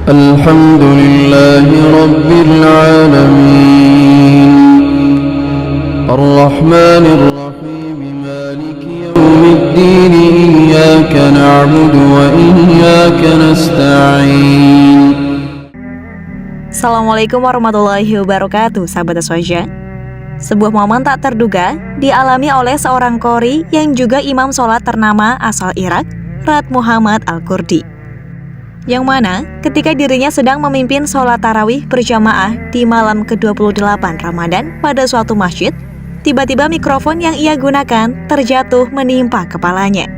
الحمد لله رب العالمين الرحمن الرحيم مالك يوم الدين إياك نعبد وإياك نستعين. Assalamualaikum warahmatullahi wabarakatuh, sahabat Aswaja. Sebuah momen tak terduga dialami oleh seorang qori yang juga imam sholat ternama asal Irak, Rat Muhammad Al-Kurdi. Yang mana ketika dirinya sedang memimpin sholat tarawih berjamaah di malam ke-28 Ramadan pada suatu masjid, tiba-tiba mikrofon yang ia gunakan terjatuh menimpa kepalanya.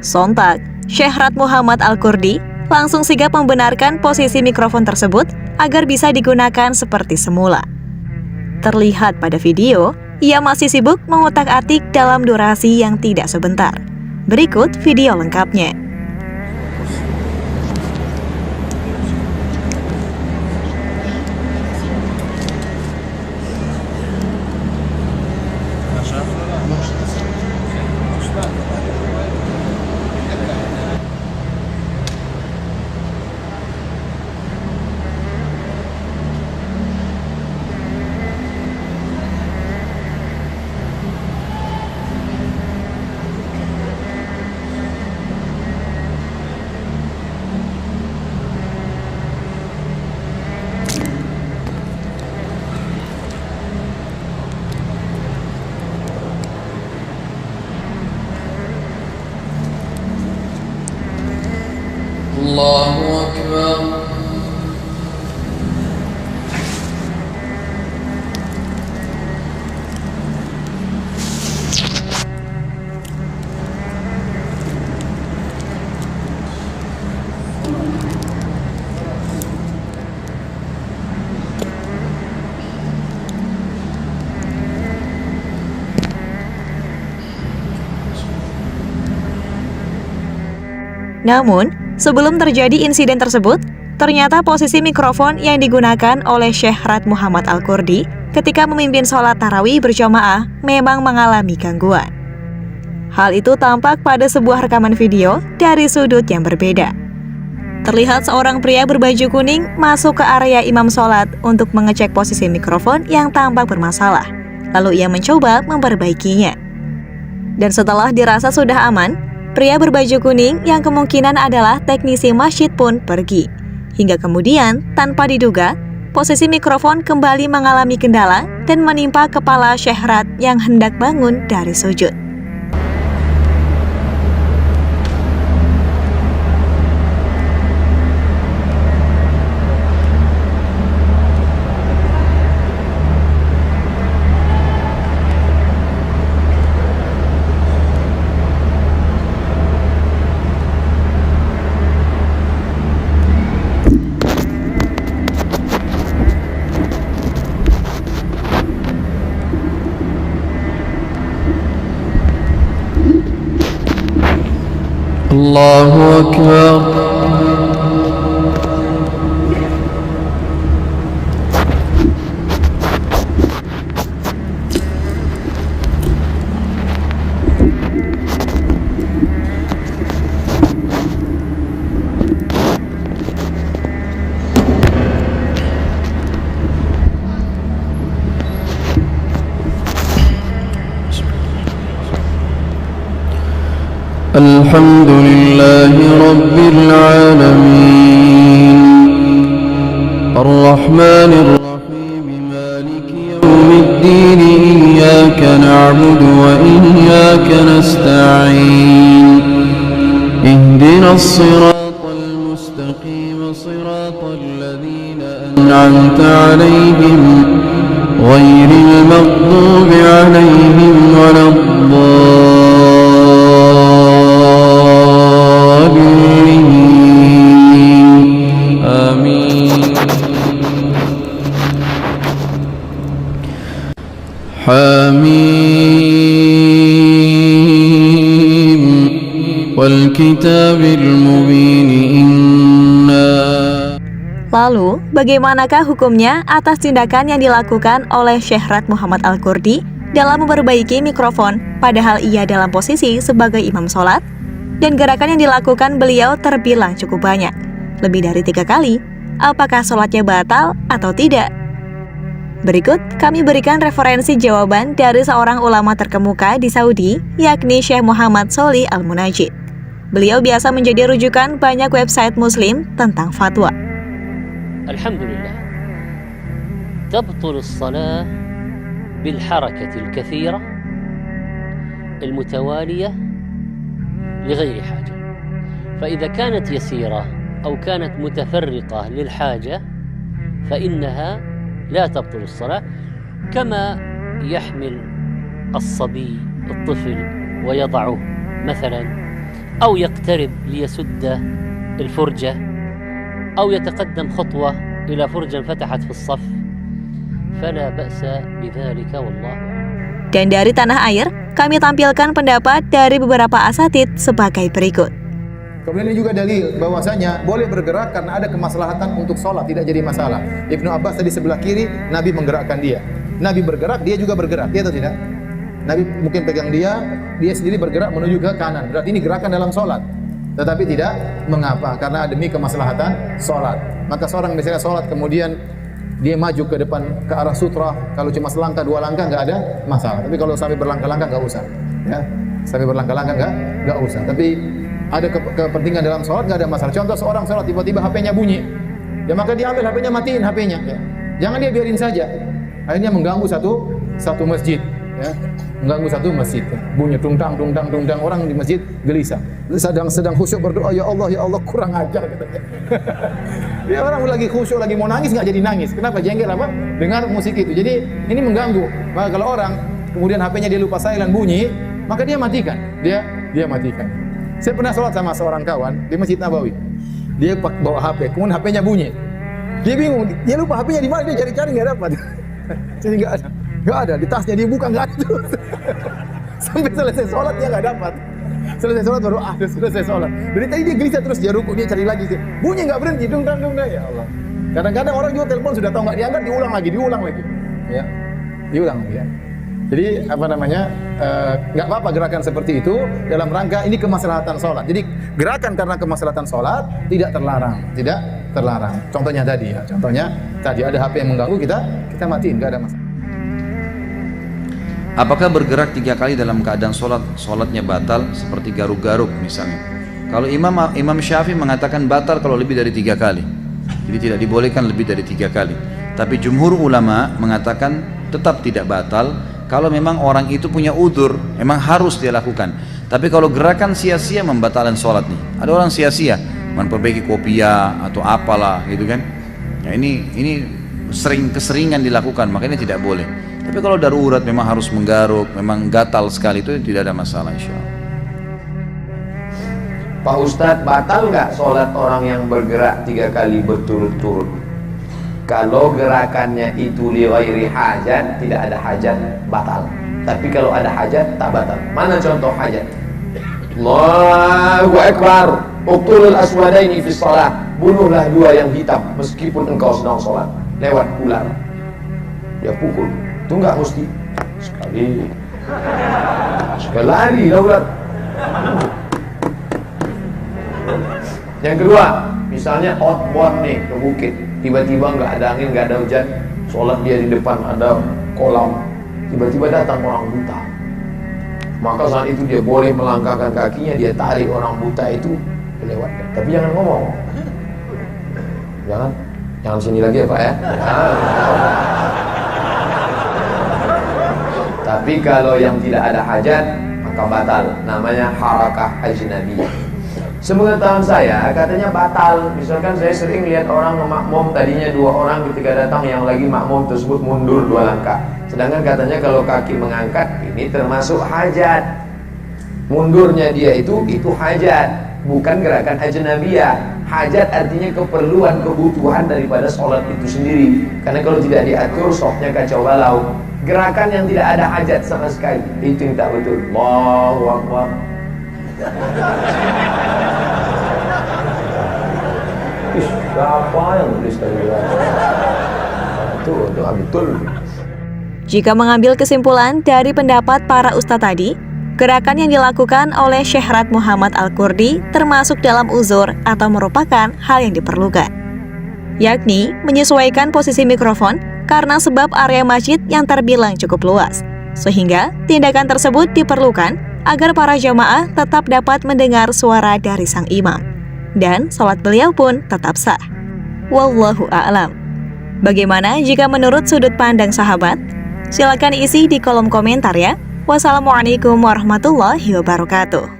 Sontak, Syekh Rat Muhammad Al-Kurdi langsung sigap membenarkan posisi mikrofon tersebut agar bisa digunakan seperti semula. Terlihat pada video, ia masih sibuk mengutak-atik dalam durasi yang tidak sebentar. Berikut video lengkapnya. الله أكبر. Namun, sebelum terjadi insiden tersebut, ternyata posisi mikrofon yang digunakan oleh Syekh Rat Muhammad Al-Kurdi ketika memimpin sholat tarawih berjamaah memang mengalami gangguan. Hal itu tampak pada sebuah rekaman video dari sudut yang berbeda. Terlihat seorang pria berbaju kuning masuk ke area imam sholat untuk mengecek posisi mikrofon yang tampak bermasalah. Lalu ia mencoba memperbaikinya. Dan setelah dirasa sudah aman, pria berbaju kuning yang kemungkinan adalah teknisi masjid pun pergi. Hingga kemudian, tanpa diduga, posisi mikrofon kembali mengalami kendala dan menimpa kepala Syekh Rat yang hendak bangun dari sujud. الله أكبر. الحمد لله رب العالمين الرحمن الرحيم مالك يوم الدين إياك نعبد وإياك نستعين اهدنا الصراط المستقيم صراط الذين أنعمت عليهم غير المغضوب عليهم ولا حميم والكتاب المبين إنا. Lalu, bagaimanakah hukumnya atas tindakan yang dilakukan oleh Syekh Rat Muhammad Al-Kurdi dalam memperbaiki mikrofon padahal ia dalam posisi sebagai imam sholat? Dan gerakan yang dilakukan beliau terbilang cukup banyak. lebih dari 3 kali, apakah sholatnya batal atau tidak? Berikut kami berikan referensi jawaban dari seorang ulama terkemuka di Saudi, yakni Syekh Muhammad Sholih Al-Munajjid. Beliau biasa menjadi rujukan banyak website muslim tentang fatwa. Alhamdulillah. تبطل الصلاة بالحركة الكثيرة المتوالية لغير حاجة. فإذا كانت يسيرة أو كانت متفرقة للحاجة فإنها لا تبطل الصلاة، كما يحمل الصبي الطفل ويضعه مثلا، أو يقترب ليسد الفرجة، أو يتقدم خطوة إلى فرجة فتحت في الصف، فلا بأس بذلك والله أعلم. Dan dari tanah air, kami tampilkan pendapat dari beberapa asatidz sebagai berikut. Kemudian ini juga dalil bahwasanya boleh bergerak karena ada kemaslahatan untuk sholat, tidak jadi masalah. Ibnu Abbas tadi sebelah kiri, Nabi menggerakkan dia. Nabi bergerak, dia juga bergerak, iya atau tidak? Nabi mungkin pegang dia sendiri bergerak menuju ke kanan. Berarti ini gerakan dalam sholat. Tetapi tidak mengapa, karena demi kemaslahatan sholat. Maka seorang misalnya sholat kemudian dia maju ke depan ke arah sutra, kalau cuma selangkah 2 langkah nggak ada masalah. Tapi kalau sampai berlangkah-langkah nggak usah. Ya, sampai berlangkah-langkah nggak usah. Tapi ada kepentingan dalam sholat nggak ada masalah. Contoh seorang sholat tiba-tiba HP-nya bunyi, ya maka dia ambil HP-nya, matiin HP-nya. Ya. Jangan dia biarin saja. Akhirnya mengganggu satu masjid. Ya. Mengganggu satu masjid. Bunyi tungtang orang di masjid gelisah. Sedang khusyuk berdoa, ya Allah kurang ajar katanya. Ya orang lagi khusyuk, lagi mau nangis nggak jadi nangis. Kenapa? Jengkel apa? Dengar musik itu. Jadi ini mengganggu. Maka kalau orang kemudian HP-nya dia lupa silent bunyi, maka dia matikan. Dia matikan. Saya pernah sholat sama seorang kawan di Masjid Nabawi. Dia bawa HP, kemudian HP-nya bunyi. Dia bingung, dia lupa HP-nya di mana, dia cari-cari nggak dapat. Jadi nggak ada. Di tasnya dia buka nggak ada. Sampai selesai sholat dia nggak dapat. Selesai sholat baru selesai sholat. Dari tadi dia gelisah terus, dia rukuk, dia cari lagi. Bunyi nggak berhenti, dung ya Allah. Kadang-kadang orang juga telepon sudah tahu nggak diangkat, diulang lagi. Ya, diulang lagi. Ya. Jadi nggak apa-apa gerakan seperti itu dalam rangka ini kemaslahatan sholat. Jadi gerakan karena kemaslahatan sholat tidak terlarang. Contohnya tadi ada HP yang mengganggu, kita matiin, nggak ada masalah. Apakah bergerak 3 kali dalam keadaan sholatnya batal seperti garuk-garuk misalnya? Kalau Imam Syafi'i mengatakan batal kalau lebih dari 3 kali. Jadi tidak dibolehkan lebih dari 3 kali. Tapi jumhur ulama mengatakan tetap tidak batal kalau memang orang itu punya udzur, memang harus dia lakukan. Tapi kalau gerakan sia-sia membatalkan sholat nih. Ada orang sia-sia memperbaiki kopiah atau apalah gitu kan. Ya ini keseringan dilakukan, makanya tidak boleh. Tapi kalau darurat memang harus menggaruk, memang gatal sekali, itu tidak ada masalah insyaallah. Pak Ustadz, batal nggak sholat orang yang bergerak 3 kali berturut-turut? Kalau gerakannya itu li ghairi hajat, tidak ada hajat, batal. Tapi kalau ada hajat, tak batal. Mana contoh hajat? Allahu Akbar, uqtulul aswadaini fi shalah. Bunuhlah 2 yang hitam meskipun engkau sedang sholat. Lewat ular, dia pukul. Itu enggak mesti sekali lari lah ular. Yang kedua, misalnya outbound nih ke bukit, tiba-tiba nggak ada angin, nggak ada hujan, sholat dia di depan ada kolam, tiba-tiba datang orang buta. Maka saat itu dia boleh melangkahkan kakinya, dia tarik orang buta itu melewatkan. Tapi jangan ngomong, jangan sini lagi ya Pak ya. Tapi kalau yang tidak ada hajat, maka batal. Namanya harakah ajnabiyah. Sepengetahuan saya, katanya batal. Misalkan saya sering lihat orang makmum, tadinya 2 orang, ketika datang yang lagi makmum tersebut mundur 2 langkah. Sedangkan katanya kalau kaki mengangkat, ini termasuk hajat. Mundurnya dia itu hajat, bukan gerakan ajnabiyah. Hajat artinya keperluan, kebutuhan daripada sholat itu sendiri. Karena kalau tidak diatur, softnya kacau balau. Gerakan yang tidak ada hajat sama sekali, itu yang tak betul. Allahu Akbar. Siapa yang tulis tadi? Itu betul. Jika mengambil kesimpulan dari pendapat para ustadz tadi, Gerakan yang dilakukan oleh Syekh Rad Muhammad Al-Qurdi termasuk dalam uzur atau merupakan hal yang diperlukan, yakni menyesuaikan posisi mikrofon karena sebab area masjid yang terbilang cukup luas, sehingga tindakan tersebut diperlukan agar para jamaah tetap dapat mendengar suara dari sang imam, dan sholat beliau pun tetap sah. Wallahu a'lam. Bagaimana jika menurut sudut pandang sahabat? Silakan isi di kolom komentar ya. Wassalamualaikum warahmatullahi wabarakatuh.